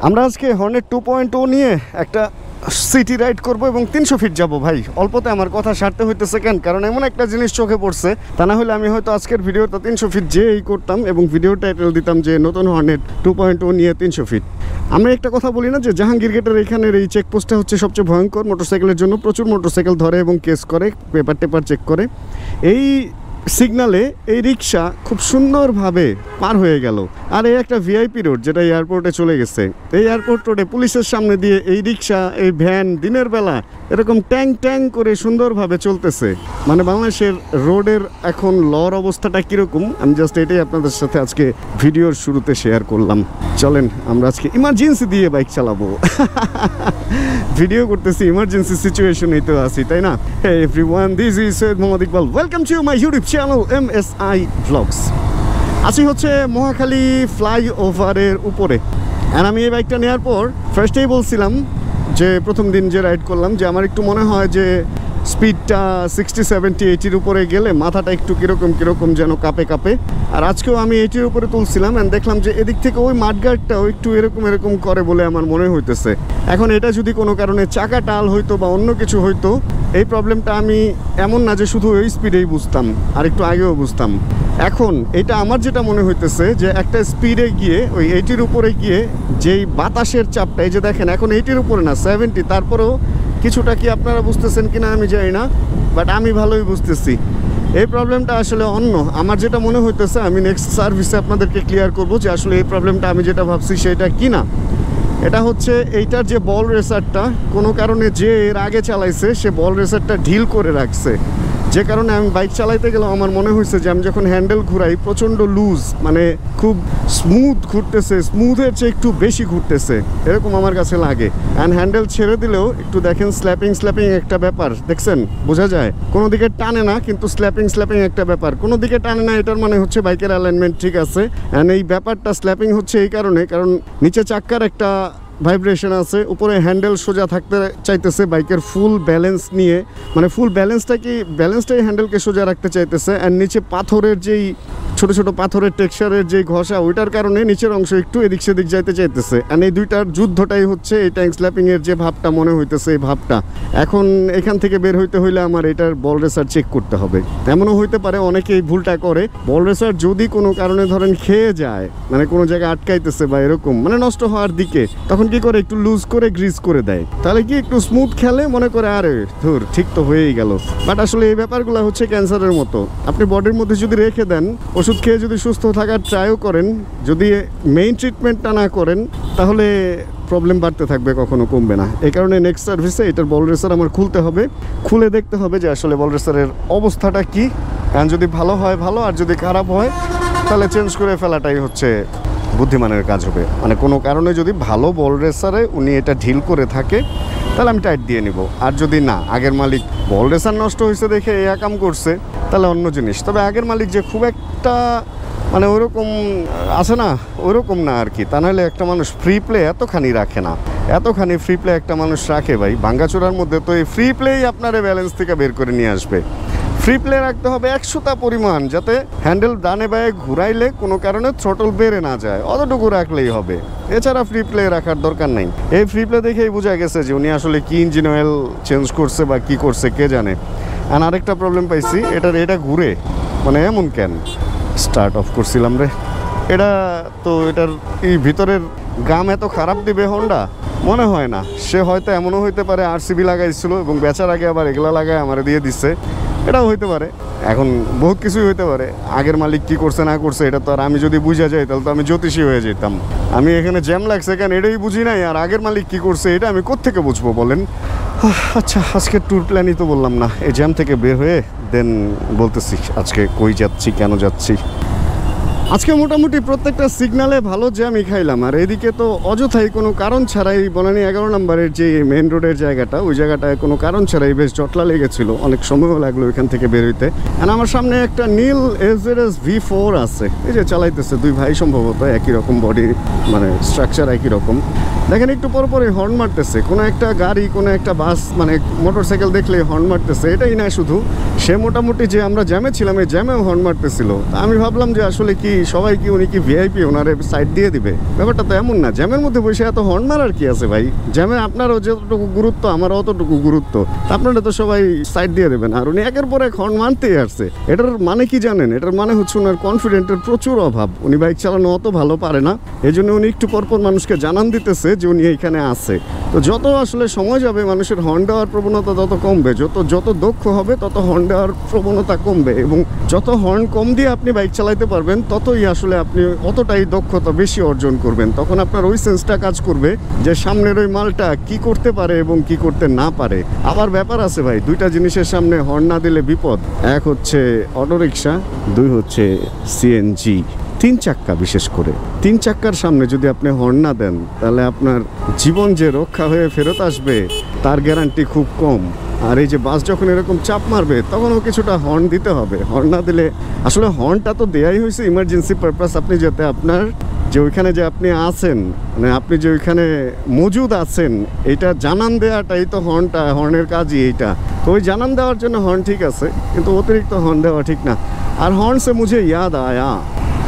আমরা আজকে হর্নেট 2.0 নিয়ে একটা সিটি রাইড করব এবং 300 ফিট যাব ভাই। অল্পতে আমার কথা সারতে হইতেছে কেন, কারণ এমন একটা জিনিস চোখে পড়ছে, তা না হলে আমি হয়তো আজকের ভিডিওটা 300 ফিট যেই করতাম এবং ভিডিও টাইটেল দিতাম যে নতুন হর্নেট 2.0 নিয়ে 300 ফিট। আমরা একটা কথা বলি না যে জাহাঙ্গীর গেটের এখানের এই চেকপোস্টটা হচ্ছে সবচেয়ে ভয়ঙ্কর মোটরসাইকেলের জন্য। প্রচুর মোটরসাইকেল ধরে এবং কেস করে, পেপার টেপার চেক করে। এই সিগনালে এই রিক্সা খুব সুন্দরভাবে পার হয়ে গেল। আর এই একটা ভিআইপি রোড যেটা এয়ারপোর্টে চলে গেছে, এই এয়ারপোর্ট রোডে পুলিশের সামনে দিয়ে এই রিক্সা, এই ভ্যান দিনের বেলা এরকম ট্যাং ট্যাং করে সুন্দরভাবে চলতেছে। মানে বাংলাদেশের রোডের এখন লর অবস্থাটা কীরকম, আমি জাস্ট এটাই আপনাদের সাথে আজকে ভিডিওর শুরুতে শেয়ার করলাম। চলেন আমরা আজকে ইমার্জেন্সি দিয়ে বাইক চালাবো। ভিডিও করতেছি ইমার্জেন্সি সিচুয়েশনেই তো আছি, তাই না? Hey everyone, this is Syed Mohammad Iqbal, welcome to my YouTube channel MSI Vlogs। আছি হচ্ছে মহাখালী ফ্লাইওভারের উপরে। আর আমি এই বাইকটা নেওয়ার পর ফার্স্টেই বলছিলাম যে প্রথম দিন যে রাইড করলাম যে আমার একটু মনে হয় যে স্পিডটা 60, 70, 80-র উপরে গেলে মাথাটা একটু কীরকম যেন কাঁপে কাঁপে। আর আজকেও আমি 80-র উপরে তুলছিলাম অ্যান্ড দেখলাম যে এদিক থেকে ওই মাঠগার্ডটাও একটু এরকম করে বলে আমার মনে হইতেছে। এখন এটা যদি কোনো কারণে চাকা টাল হইতো বা অন্য কিছু হইতো, এই প্রবলেমটা আমি এমন না যে শুধু ওই স্পিডেই বুঝতাম, আর একটু আগেও বুঝতাম। এখন এটা আমার যেটা মনে হইতেছে যে একটা স্পিডে গিয়ে ওই 80-র উপরে গিয়ে যেই বাতাসের চাপটা, এই যে দেখেন এখন 80-র উপরে না 70, তারপরেও কিছুটা কি আপনারা বুঝতেছেন কিনা আমি জানি না, বাট আমি ভালোই বুঝতেছি। এই প্রবলেমটা আসলে অন্য, আমার যেটা মনে হইতেছে আমি নেক্সট সার্ভিসে আপনাদেরকে ক্লিয়ার করব যে আসলে এই প্রবলেমটা আমি যেটা ভাবছি সেটা কি না। এটা হচ্ছে এইটার যে বল রেসারটা কোনো কারণে যে এর আগে চালাইছে সে বল রেসারটা ঢিল করে রাখছে, যে কারণে আমি বাইক চালাইতে গেলেও আমার মনে হয়েছে যে আমি যখন হ্যান্ডেল ঘুরাই প্রচণ্ড লুজ, মানে খুব স্মুথ ঘুরতেছে, স্মুথের চেয়ে একটু বেশি ঘুরতেছে এরকম আমার কাছে লাগে। অ্যান্ড হ্যান্ডেল ছেড়ে দিলেও একটু দেখেন স্ল্যাপিং একটা ব্যাপার দেখছেন, বোঝা যায় কোনো দিকে টানে না, কিন্তু স্ল্যাপিং একটা ব্যাপার। কোনো দিকে টানে না এটার মানে হচ্ছে বাইকের অ্যালাইনমেন্ট ঠিক আছে। অ্যান্ড এই ব্যাপারটা স্ল্যাপিং হচ্ছে এই কারণে, কারণ নিচে চাক্কার একটা ভাইব্রেশন আছে, উপরে হ্যান্ডেল সোজা থাকতে চাইতেছে বাইকের ফুল ব্যালেন্স নিয়ে, মানে ফুল ব্যালেন্সটাই হ্যান্ডেলকে সোজা রাখতে চাইতেছে। অ্যান্ড নিচে পাথরের যেই ছোট ছোট পাথরের টেক্সচারের যেই ঘষা, ওইটার কারণে নিচের অংশ একটু এদিক সেদিক যাইতে চাইতেছে। অ্যান্ড এই দুইটার যুদ্ধটাই হচ্ছে এই ট্যাঙ্ক স্ল্যাপিংয়ের যে ভাবটা মনে হইতেছে, এই ভাবটা এখন এখান থেকে বের হইতে হইলে আমার এটার বল রেসার চেক করতে হবে। এমনও হইতে পারে অনেকে এই ভুলটা করে, বল রেসার যদি কোনো কারণে ধরেন খেয়ে যায়, মানে কোনো জায়গায় আটকাইতেছে বা এরকম মানে নষ্ট হওয়ার দিকে, তখন কি করে একটু লুজ করে গ্রিজ করে দেয়, তাহলে কি একটু স্মুথ খেলে মনে করে আরে ধুর ঠিক তো হয়েই গেল। বাট আসলে এই ব্যাপারগুলো হচ্ছে ক্যান্সারের মতো, আপনি বডির মধ্যে যদি রেখে দেন, ওষুধ খেয়ে যদি সুস্থ থাকার ট্রাইও করেন, যদি মেইন ট্রিটমেন্টটা না করেন, তাহলে প্রবলেম বাড়তে থাকবে, কখনো কমবে না। এই কারণে নেক্সট সার্ভিসে এটার বল রেসার আমার খুলতে হবে, খুলে দেখতে হবে যে আসলে বল রেসারের অবস্থাটা কি। কারণ যদি ভালো হয় ভালো, আর যদি খারাপ হয় তাহলে চেঞ্জ করে ফেলাটাই হচ্ছে বুদ্ধিমানের কাজ হবে। মানে কোনো কারণে যদি ভালো বল রেসারে উনি এটা ঢিল করে থাকে তাহলে আমি টাইট দিয়ে নিব, আর যদি না আগের মালিক বল রেসার নষ্ট হয়েছে দেখে এই কাম করছে তাহলে অন্য জিনিস। তবে আগের মালিক যে খুব একটা মানে ওরকম আছে না, ওরকম না আর কি। তা নাহলে একটা মানুষ ফ্রি প্লে এতখানি রাখে না, এতখানি ফ্রি প্লে একটা মানুষ রাখে ভাই। ভাঙ্গাচোরার মধ্যে তো এই ফ্রি প্লেই আপনার ব্যালেন্স থেকে বের করে নিয়ে আসবে। ফ্রি প্লে রাখতে হবে 100টা পরিমাণ, যাতে হ্যান্ডেল ডানে বায়ে ঘুরাইলে কোনো কারণে থ্রটল বেড়ে না যায়, অতটুকু রাখলেই হবে। এছাড়া ফ্রি প্লে রাখার দরকার নেই। এই ফ্রি প্লে দেখেই বোঝা গেছে যে উনি আসলে কি ইঞ্জিন অয়েল চেঞ্জ করছে বা কি করছে কে জানে। আর আরেকটা প্রবলেম পাইছি, এটা ঘুরে মানে এমন কেন। স্টার্ট অফ করছিলাম রে, এটার এই ভিতরের গাম এত খারাপ দিবে হন্ডা মনে হয় না। সে হয়তো এমনও হইতে পারে RCB লাগাইছিল এবং বেচার আগে আবার এগুলা লাগায় আমার দিয়ে দিচ্ছে, এটাও হইতে পারে। এখন বহুত কিছুই হইতে পারে। আগের মালিক কি করছে না করছে এটা তো আর আমি যদি বুঝা যাই তাহলে তো আমি জ্যোতিষী হয়ে যেতাম। আমি এখানে জ্যাম লাগছে কেন এটাই বুঝি নাই, আর আগের মালিক কি করছে এটা আমি কোত্থেকে বুঝবো বলেন। আচ্ছা, আজকের ট্যুর প্ল্যানই তো বললাম না, এই জ্যাম থেকে বের হয়ে দেন বলতেছি আজকে কই যাচ্ছি, কেন যাচ্ছি। আজকে মোটামুটি প্রত্যেকটা সিগনালে ভালো জ্যামই খাইলাম। আর এদিকে তো অযথাই কোনো কারণ ছাড়াই বনানী 11 নম্বরের যে মেন রোডের জায়গাটা, ওই জায়গাটায় কোনো কারণ ছাড়াই বেশ জটলা লেগেছিলো, অনেক সময়ও লাগলো এখান থেকে বেরোইতে। আর আমার সামনে একটা নীল SZS V4 আছে, এই যে চালাইতেছে দুই ভাই, সম্ভবত একই রকম বডি, মানে স্ট্রাকচার একই রকম। দেখেন একটু পরপরই হর্ন মারতেছে, কোনো একটা গাড়ি কোনো একটা বাস মানে মোটরসাইকেল দেখলে হর্ন মারতেছে। এটাই না শুধু, সে মোটামুটি যে আমরা জ্যামে ছিলাম এই জ্যামেও হর্ন মারতেছিল। তা আমি ভাবলাম যে আসলে কি সবাই কি উনি কি ভিআইপি, ওনারে সাইড দিয়ে দিবে? ব্যাপারটা তো এমন না। জ্যামের মধ্যে বসে এত হর্ন মারার কি আছে ভাই? জ্যামে আপনারও যতটুকু গুরুত্ব আমারও অতটুকু গুরুত্ব, আপনারা তো সবাই সাইড দিয়ে দেবেন। আর উনি একের পর এক হর্ন মানতেই আসছে। এটার মানে কি জানেন? এটার মানে হচ্ছে ওনার কনফিডেন্টের প্রচুর অভাব। উনি বাইক চালানো অত ভালো পারে না, এই জন্য উনি একটু পরপর মানুষকে জানান দিতেছে যে উনি এইখানে আছে। তো যত আসলে সময় যাবে মানুষের হর্ন দেওয়ার প্রবণতা তত কমবে, যত দক্ষ হবে তত হর্ন দেওয়ার প্রবণতা কমবে, এবং যত হর্ন কম দিয়ে আপনি বাইক চালাইতে পারবেন ততই আসলে আপনি অতটাই দক্ষতা বেশি অর্জন করবেন। তখন আপনার ওই সেন্সটা কাজ করবে যে সামনের ওই মালটা কি করতে পারে এবং কি করতে না পারে। আবার ব্যাপার আছে ভাই, দুইটা জিনিসের সামনে হর্ন না দিলে বিপদ। এক হচ্ছে অটোরিকশা, দুই হচ্ছে সিএনজি। 3 চাক্কা, বিশেষ করে 3 চাক্কার সামনে যদি আপনি হর্ন না দেন তাহলে আপনার জীবন যে রক্ষা হয়ে ফেরত আসবে তার গ্যারান্টি খুব কম। আর এই যে বাস যখন এরকম চাপ মারবে তখনও কিছুটা হর্ন দিতে হবে। হর্ন না দিলে আসলে হর্নটা তো দেয়াই হয়েছে ইমার্জেন্সি পারপাস, আপনি যাতে আপনার যে ওইখানে যে আপনি আছেন, মানে আপনি যে ওইখানে মজুদ আছেন এটা জানান দেওয়াটাই তো হর্নের কাজই এইটা। তো ওই জানান দেওয়ার জন্য হর্ন ঠিক আছে, কিন্তু অতিরিক্ত হর্ন দেওয়া ঠিক না। আর হর্ন সে মুঝে ইয়াদ আয়া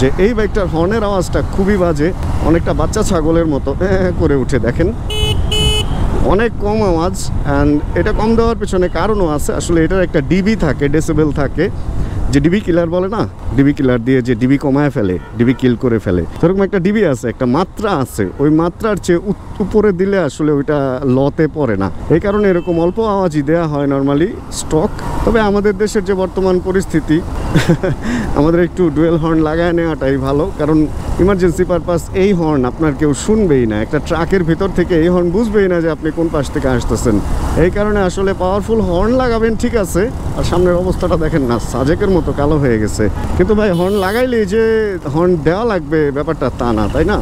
যে এই বাইকটার হর্নের আওয়াজটা খুবই বাজে, অনেকটা বাচ্চা ছাগলের মতো করে উঠে। দেখেন অনেক কম আওয়াজ। অ্যান্ড এটা কম দেওয়ার পেছনে কারণও আছে। আসলে এটার একটা ডিবি থাকে, ডেসিবেল থাকে, যে ডিবি কিলার বলে না, ডিবি কিলার দিয়ে যে ডিবি কমায় ফেলে, ডিবি কিল করে ফেলে, সেরকম একটা ডিবি আছে, একটা মাত্রা আছে। ওই মাত্রার চেয়ে উপরে দিলে আসলে ওইটা লতে পড়ে না, এই কারণে এরকম অল্প আওয়াজই দেওয়া হয় নর্মালি স্টক। তবে আমাদের দেশের যে বর্তমান পরিস্থিতি আমাদের একটু ডুয়েল হর্ন লাগায় নেওয়াটাই ভালো, কারণ ইমার্জেন্সি পারপাস এই হর্ন আপনার কেউ শুনবেই না। একটা ট্রাকের ভিতর থেকে এই হর্ন বুঝবেই না যে আপনি কোন পাশ থেকে আসতেছেন। এই কারণে আসলে পাওয়ারফুল হর্ন লাগাবেন ঠিক আছে। আর সামনের অবস্থাটা দেখেন না, সাজেকের মতো কালো হয়ে গেছে। কিন্তু ভাই হর্ন লাগাইলেই যে হর্ন দেওয়া লাগবে ব্যাপারটা তা না, তাই না?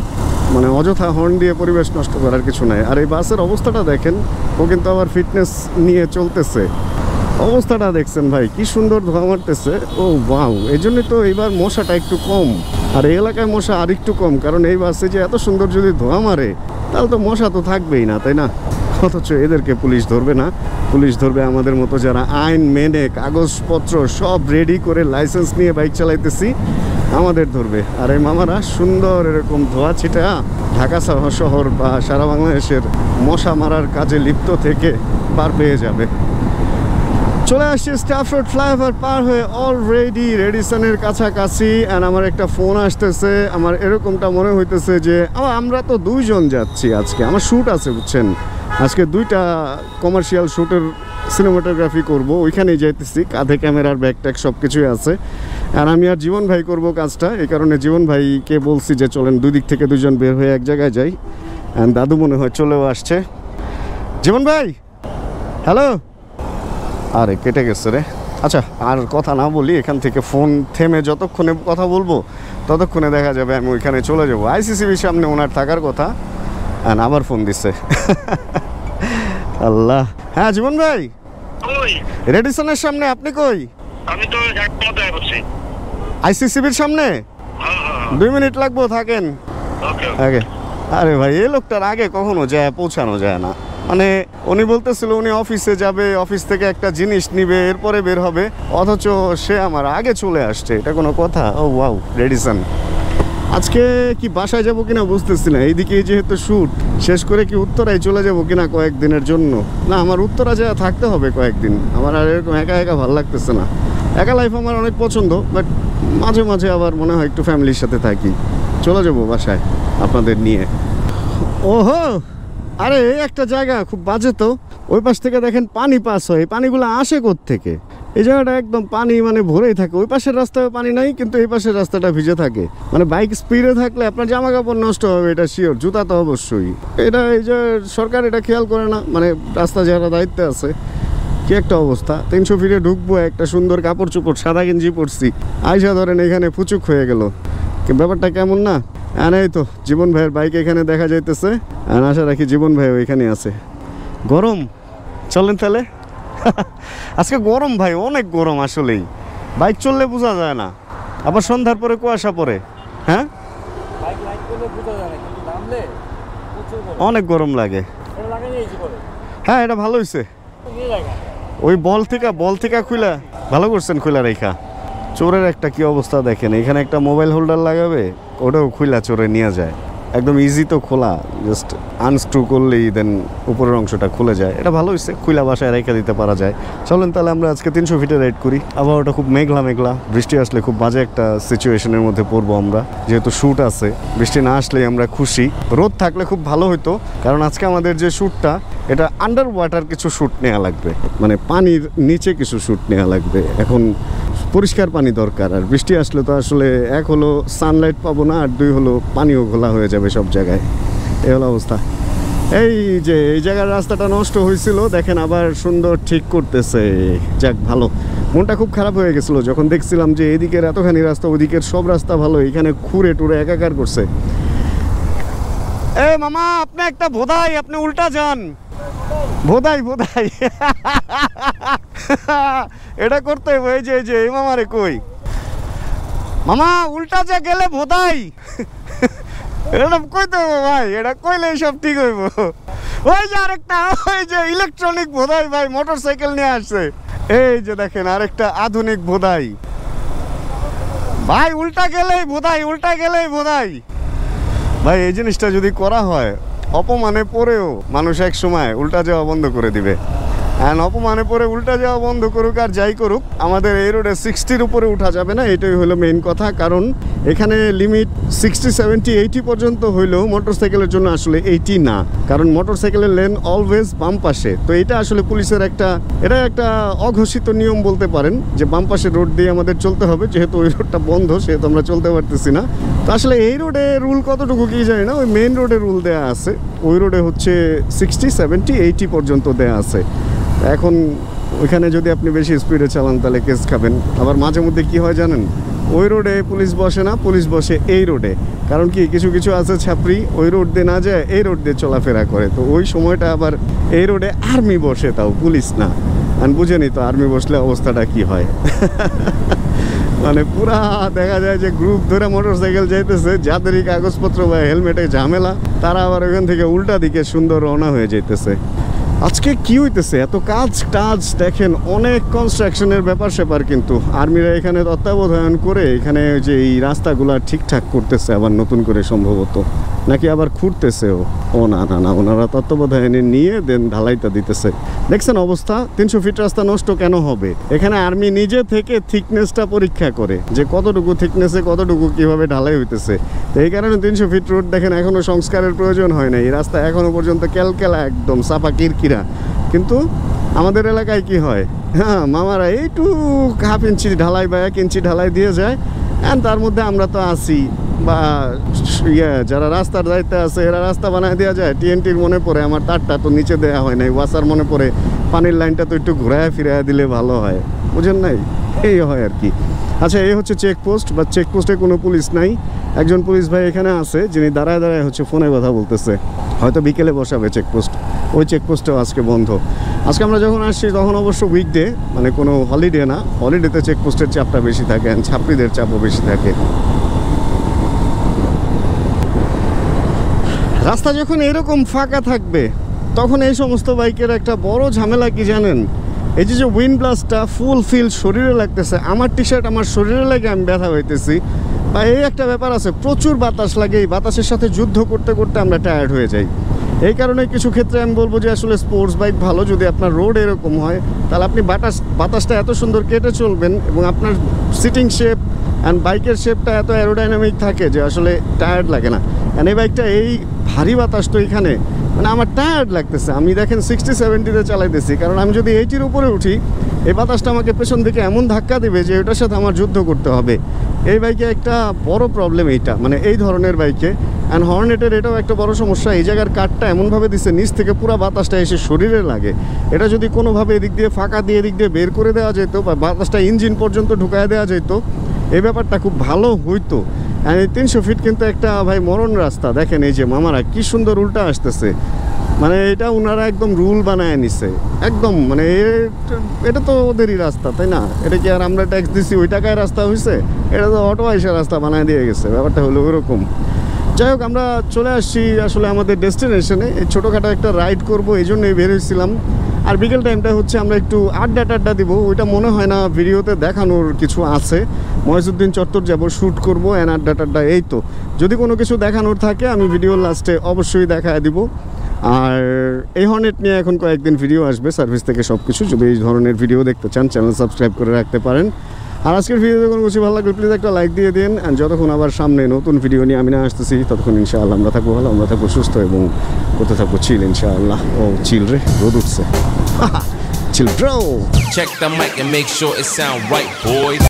মানে অযথা হর্ন দিয়ে পরিবেশ নষ্ট করার কিছু নাই। আর এই বাসের অবস্থাটা দেখেন, ও কিন্তু আবার ফিটনেস নিয়ে চলতেছে। অবস্থাটা দেখছেন ভাই, কি সুন্দর ধোঁয়া মারতেছে। ও ওয়াও, এই জন্যই তো এইবার মশাটা একটু কম। আর এই এলাকায় মশা আর একটু কম, কারণ এই বাসে যে এত সুন্দর যদি ধোঁয়া মারে তাহলে তো মশা তো থাকবেই না, তাই না? অথচ এদেরকে পুলিশ ধরবে না। পুলিশ ধরবে আমাদের মতো যারা আইন মেনে কাগজপত্র সব রেডি করে লাইসেন্স নিয়ে বাইক চালাইতেছি, আমাদের ধরবে। আর এই মামারা সুন্দর এরকম ধোঁয়া ছিটা ঢাকা শহর বা সারা বাংলাদেশের মশা মারার কাজে লিপ্ত থেকে পার পেয়ে যাবে। চলে আসছি স্ট্যাফোর্ড ফ্লাইওভার পার হয়ে অলরেডি রেডিসনের কাছাকাছি। অ্যান্ড আমার একটা ফোন আসতেছে। আমার এরকমটা মনে হইতেছে যে আমরা তো 2 জন যাচ্ছি আজকে, আমার শ্যুট আছে বুঝছেন। আজকে 2টা কমার্শিয়াল শ্যুটের সিনেমাটোগ্রাফি করব, ওইখানেই যাইতেছি। কাঁধে ক্যামেরার ব্যাগ ট্যাগ সব কিছুই আছে। আর আমি আর জীবন ভাই করব কাজটা, এই কারণে জীবন ভাইকে বলছি যে চলেন 2 দিক থেকে 2 জন বের হয়ে এক জায়গায় যাই। অ্যান্ড দাদু মনে হয় চলেও আসছে। জীবন ভাই, হ্যালো। আরে কেটে গেছে রে। আচ্ছা, আর কথা না বলি, এখান থেকে ফোন থেমে যতক্ষণে কথা বলবো ততক্ষণে দেখা যাবে আমি ওইখানে চলে যাবো। আইসিসিবির সামনে ওনার থাকার কথা, অ্যান্ড আবার ফোন দিচ্ছে। আল্লাহ। হ্যাঁ জীবন ভাই, রেডিসনের সামনে। আপনি কই? আমি তো আইসিসিবির সামনে। 2 মিনিট লাগবো, থাকেন। ওকে। আরে ভাই, এই লোকটার আগে কখনো যায় পৌঁছানো যায় না। মানে উনি বলতেছিল উনি অফিসে যাবে, অফিস থেকে একটা জিনিস নিবে, এরপরে বের হবে, অথচ সে আমার আগে চলে আসছে। এটা কোনো কথা? ও ওয়াও, রেডিসন। আজকে কি বাসায় যাবো কিনা বুঝতেছি না। এইদিকে যেহেতু শ্যুট শেষ করে কি উত্তরায় চলে যাবো কিনা কয়েকদিনের জন্য। না, আমার উত্তরা যা থাকতে হবে কয়েকদিন। আমার আর এরকম একা একা ভালো লাগতেছে না। একা লাইফ আমার অনেক পছন্দ, বাট মাঝে মাঝে আবার মনে হয় একটু ফ্যামিলির সাথে থাকি। চলে যাবো বাসায় আপনাদের নিয়ে। ওহো, আরে এই একটা জায়গা খুব বাজে তো। ওই পাশ থেকে দেখেন পানি পাস হয়। এই পানিগুলো আসে কোত্থেকে? এই জায়গাটা একদম পানি মানে ভরেই থাকে। ওই পাশের রাস্তায় পানি নাই, কিন্তু এই পাশের রাস্তাটা ভিজে থাকে। মানে বাইক স্পিডে থাকলে আপনার জামা কাপড় নষ্ট হবে, এটা শিওর। জুতা তো অবশ্যই। এটা এই যে সরকার এটা খেয়াল করে না, মানে রাস্তা যারা দায়িত্বে আছে। কি একটা অবস্থা। 300 ফিটে ঢুকবো, একটা সুন্দর কাপড় চোপড় সাদা গেঞ্জি পরছি, আইসা ধরেন এখানে ফুচুক হয়ে গেল। ব্যাপারটা কেমন না? আর এই তো জীবন ভাইয়ের বাইক এখানে দেখা যাইতেছে। আর আশা রাখি জীবন ভাই ওইখানে আছে। গরম, চলেন তাহলে। আজকে গরম ভাই, অনেক গরম। আসলেই বাইক চললে বোঝা যায় না, আবার সন্ধ্যার পরে কুয়াশা পড়ে। হ্যাঁ, অনেক গরম লাগে। হ্যাঁ, এটা ভালো হয়েছে। ওই বল থেকে খুলা ভালো করছেন, খুলা রেখা। চোরের একটা কি অবস্থা দেখেন, এখানে একটা মোবাইল হোল্ডার লাগাবে, ওটাও খুইলা চোরে নিয়ে যায়। একদম ইজি তো খোলা, জাস্ট আনস্ক্রু করলেই দেন উপরের অংশটা খুলে যায়। এটা ভালো হয়েছে, খুইলা বাসায় রেখে দিতে পারা যায়। চলেন তাহলে আমরা আজকে 300 ফিটে রাইড করি। আবহাওয়াটা খুব মেঘলা মেঘলা, বৃষ্টি আসলে খুব বাজে একটা সিচুয়েশনের মধ্যে পড়বো আমরা, যেহেতু শ্যুট আছে। বৃষ্টি না আসলেই আমরা খুশি, রোদ থাকলে খুব ভালো হতো, কারণ আজকে আমাদের যে শ্যুটটা এটা আন্ডার ওয়াটার কিছু শ্যুট নেওয়া লাগবে, মানে পানির নিচে কিছু শ্যুট নেওয়া লাগবে। এখন পরিষ্কার পানি দরকার, আর বৃষ্টি আসলে তো আসলে এক হলো সানলাইট পাবো না, আর দুই হলো পানিও ঘোলা হয়ে যাবে সব জায়গায়। এই হলো অবস্থা। এই যে এই জায়গার রাস্তাটা নষ্ট হয়েছিল, দেখেন আবার সুন্দর ঠিক করতেছে। যাক ভালো, মনটা খুব খারাপ হয়ে গেছিলো যখন দেখছিলাম যে এদিকের এতখানি রাস্তা, ওদিকের সব রাস্তা ভালো, এখানে খুঁড়ে টুরে একাকার করছে। এ মামা, আপনি একটা বোধাই, আপনি উল্টা যান। বোধাই বোধাই এটা করতে হবে। এই যে এই মামারে কই, মামা উল্টা যা গেলে বোধাই এটা কইতে হবে ভাই, এটা কইলে সব ঠিক হইব। ওই যে আরেকটা, ওই যে ইলেকট্রনিক বোধাই ভাই, মোটর সাইকেল নিয়ে আসছে। এই যে দেখেন আরেকটা আধুনিক বোধাই ভাই, উল্টা গেলেই বোধাই, উল্টা গেলেই বোধাই ভাই। এই জিনিসটা যদি করা হয়, অপমানে পড়েও মানুষ এক সময় উল্টা যাওয়া বন্ধ করে দিবে। অ্যান্ড অপমানে পড়ে উল্টা যাওয়া বন্ধ করুক আর যাই করুক, আমাদের এই রোডে 60-র উপরে উঠা যাবে না, এটাই হলো মেইন কথা। কারণ এখানে লিমিট 60, 70, 80 পর্যন্ত হইলেও মোটরসাইকেলের জন্য আসলে 80 না, কারণ মোটরসাইকেলের লেন অলওয়েজ বাম পাশে। তো এটা আসলে পুলিশের এটা একটা অঘোষিত নিয়ম বলতে পারেন, যে বাম পাশের রোড দিয়ে আমাদের চলতে হবে। যেহেতু ওই রোডটা বন্ধ, সেহেতু আমরা চলতে পারতেছি না। তো আসলে এই রোডে রুল কতটুকু কি জানি না, ওই মেইন রোডে রুল দেওয়া আছে। ওই রোডে হচ্ছে 60, 70, 80 পর্যন্ত দেওয়া আছে। এখন ওইখানে যদি আপনি বেশি স্পিডে চালান তাহলে কেস খাবেন। আবার মাঝে মধ্যে কি হয় জানেন, ওই রোডে পুলিশ বসে না, পুলিশ বসে এই রোডে। কারণ কি, কিছু কিছু আছে ছাপরি, ওই রোড দিয়ে না যায় এই রোড দিয়ে চলাফেরা করে। তো ওই সময়টা আবার এই রোডে আর্মি বসে, তাও পুলিশ না। আর বুঝেনি তো আর্মি বসলে অবস্থাটা কি হয় মানে পুরা দেখা যায় যে গ্রুপ ধরে মোটরসাইকেল যাইতেছে, যাদেরই কাগজপত্র বা হেলমেটে ঝামেলা, তারা আবার ওখান থেকে উল্টা দিকে সুন্দর রওনা হয়ে যাইতেছে। আজকে কি হইতেছে, এত কাজ টাজ দেখেন, অনেক কনস্ট্রাকশনের ব্যাপার স্যাপার, কিন্তু আর্মিরা এখানে তত্ত্বাবধান করে এখানে যে এই রাস্তাগুলো ঠিকঠাক করতেছে আবার নতুন করে, সম্ভবত নাকি আবার খুঁড়তেছেও। ও না না না, ওনারা তত্ত্বাবধানে নিয়ে দেন ঢালাইটা দিতেছে। দেখছেন অবস্থা, 300 ফিট রাস্তা নষ্ট কেন হবে? এখানে আর্মি নিজে থেকে থিকনেসটা পরীক্ষা করে, যে কতটুকু থিকনেসে কতটুকু কিভাবে ঢালাই হইতেছে। তো এই কারণে 300 ফিট রোড দেখেন এখনো সংস্কারের প্রয়োজন হয় না। এই রাস্তা এখনো পর্যন্ত ক্যালকেলা, একদম সাফা কিরকিরা। কিন্তু আমাদের এলাকায় কি হয়, হ্যাঁ মামারা এইটু হাফ ইঞ্চি ঢালাই বা 1 ইঞ্চি ঢালাই দিয়ে যায়। অ্যান্ড তার মধ্যে আমরা তো আসি, বা যারা রাস্তার দায়িত্বে আছে এরা রাস্তা বানায় দেওয়া যায়। টিএনটির মনে পড়ে, আমার তারটা তো নিচে দেওয়া হয় নাই, ওয়াসার মনে পড়ে পানির লাইনটা তো একটু ঘুরায় ফিরাইয়া দিলে ভালো হয়, বুঝেন নাই? এই হয় আর কি। আচ্ছা, এই হচ্ছে চেকপোস্ট, বা চেকপোস্টে কোনো পুলিশ নাই। একজন পুলিশ ভাই এখানে আছে, যিনি দাঁড়ায় দাঁড়ায় হচ্ছে ফোনে কথা বলতেছে, হয়তো বিকেলে বসাবে চেকপোস্ট। ওই চেকপোস্টটাও আজকে বন্ধ। আজকে আমরা যখন আসছি তখন অবশ্য উইকডে, মানে কোনো হলিডে না। হলিডেতে চেকপোস্টের চাপটা বেশি থাকে, ছাত্রীদের চাপও বেশি থাকে। রাস্তা যখন এরকম ফাঁকা থাকবে, তখন এই সমস্ত বাইকের একটা বড় ঝামেলা কি জানেন? এই যে উইন্ড ব্লাস্টটা ফুল ফিল শরীরে লাগতেছে। আমার টি শার্ট আমার শরীরে লাগে আমি ব্যথা হইতেছি, বা এই একটা ব্যাপার আছে, প্রচুর বাতাস লাগে। এই বাতাসের সাথে যুদ্ধ করতে করতে আমরা টায়ার্ড হয়ে যাই। এই কারণে কিছু ক্ষেত্রে আমি বলবো যে আসলে স্পোর্টস বাইক ভালো। যদি আপনার রোড এরকম হয়, তাহলে আপনি বাতাসটা এত সুন্দর কেটে চলবেন, এবং আপনার সিটিং শেপ অ্যান্ড বাইকের শেপটা এত অ্যারোডাইনামিক থাকে যে আসলে টায়ার্ড লাগে না। অ্যান্ড এই বাইকটা এই ভারী বাতাস তো এখানে, মানে আমার টায়ার্ড লাগতেছে। আমি দেখেন 60, 70-তে চালাইতেছি, কারণ আমি যদি 80-র উপরে উঠি, এই বাতাসটা আমাকে পেছন থেকে এমন ধাক্কা দেবে যে ওটার সাথে আমার যুদ্ধ করতে হবে। এই বাইকে একটা বড় প্রবলেম এইটা, মানে এই ধরনের বাইকে। অ্যান্ড হর্নেটের এটাও একটা বড় সমস্যা, এই জায়গার কাঠটা এমনভাবে দিচ্ছে নিচ থেকে পুরো বাতাসটা এসে শরীরে লাগে। এটা যদি কোনোভাবে এদিক দিয়ে ফাঁকা দিয়ে এদিক দিয়ে বের করে দেওয়া যেত, বা বাতাসটা ইঞ্জিন পর্যন্ত ঢুকায় দেওয়া যেত, এই ব্যাপারটা খুব ভালো হইতো। এই 300 ফিট কিন্তু একটা ভাই মরণ রাস্তা। দেখেন এই যে মামারা কি সুন্দর উল্টা আসতেছে, মানে এটা ওনারা একদম রুল বানায় নিছে একদম। মানে এটা তো ওদেরই রাস্তা, তাই না? এটা কি আর আমরা ট্যাক্স দিছি ওই টাকায় রাস্তা হয়েছে? এটা তো অটো আইসা রাস্তা বানায় দিয়ে গেছে, ব্যাপারটা হলো ওরকম। যাই হোক, আমরা চলে আসছি আসলে আমাদের ডেস্টিনেশনে। এই ছোটোখাটো একটা রাইড করবো, এই জন্যই বের হয়েছিলাম। আর বিকেল টাইমটা হচ্ছে আমরা একটু আড্ডা দিব। ওইটা মনে হয় না ভিডিওতে দেখানোর কিছু আছে। মহিউদ্দিন চত্বর যাব, শ্যুট করবো, অ্যান্ড আড্ডা এই তো। যদি কোনো কিছু দেখানোর থাকে আমি ভিডিওর লাস্টে অবশ্যই দেখায় দিব। আর এই হর্নেট নিয়ে এখন কয়েকদিন ভিডিও আসবে সার্ভিস থেকে সব কিছু। যদি এই ধরনের ভিডিও দেখতে চান চ্যানেল সাবস্ক্রাইব করে রাখতে পারেন। আর আজকের ভিডিওতে কোনো কিছু ভালো লাগলে প্লিজ একটা লাইক দিয়ে দিন। অ্যান্ড যতক্ষণ আবার সামনে নতুন ভিডিও নিয়ে আমি না আসতেছি ততক্ষণ ইনশাআল্লাহ আমরা থাকবো ভালো, আমরা থাকবো সুস্থ এবং করতে থাকবো চিল ইনশাআল্লাহ। ও চিল রে, রোদ উঠছে। Chill bro. Check the mic and make sure it sound right, boys.